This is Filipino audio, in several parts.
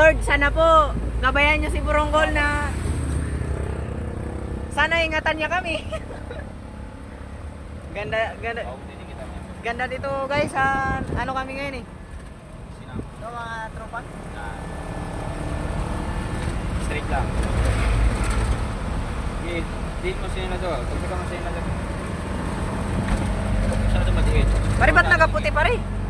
Lord, sana po gabayan niyo si Burunggol na sana ingatan niya kami. Ganda dito guys, ano kami ngayon eh. Ito mga tropa. Straight lang. Dito mo siya na to. Pagka mo siya na to. Masyado madiin. Pare, ba't nagaputi pare?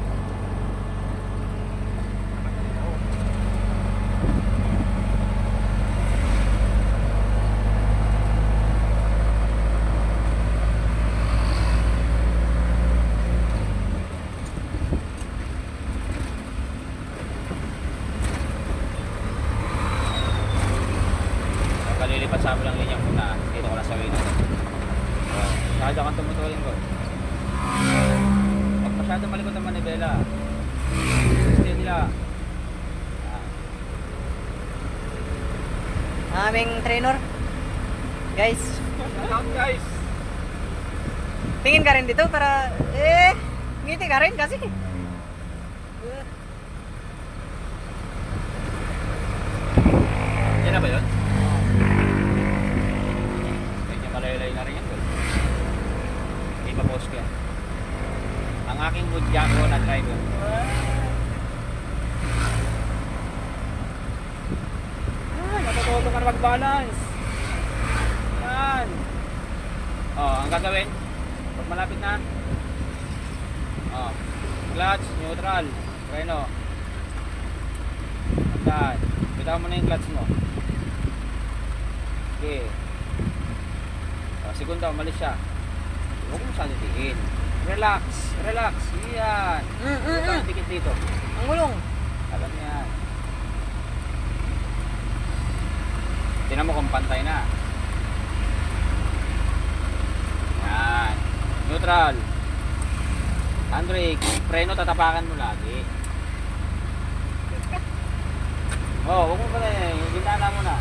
Kalilipat sa amin lang linyang muna. Dito ko na sa win. Masyado kang tumutulong ko. Pag masyado malikot ang manibela. Gusto nila. Aming trainer. Guys, Out guys! tingin ka rin dito para ngiti ka rin kasi. Yan na ba yun? Medyo malaylay na rin yan. Hindi pa post ko yan. Ang aking Woodjaco na driver. Natututo ka na mag-balance. Yan. Ang gagawin, pag malapit na, clutch, neutral, freno. Yan. Bitaw mo na yung clutch mo. Okay. Segunda, umalis siya. Huwag mo siya titiin. Relax, relax. Yan. Huwag kang tikit dito. Ang gulong. Alam niya. Tingnan mo kung pantay na. Yan. Neutral. Handbrake. Preno, tatapakan mo lagi. Huwag mo pala yung bintana mo na.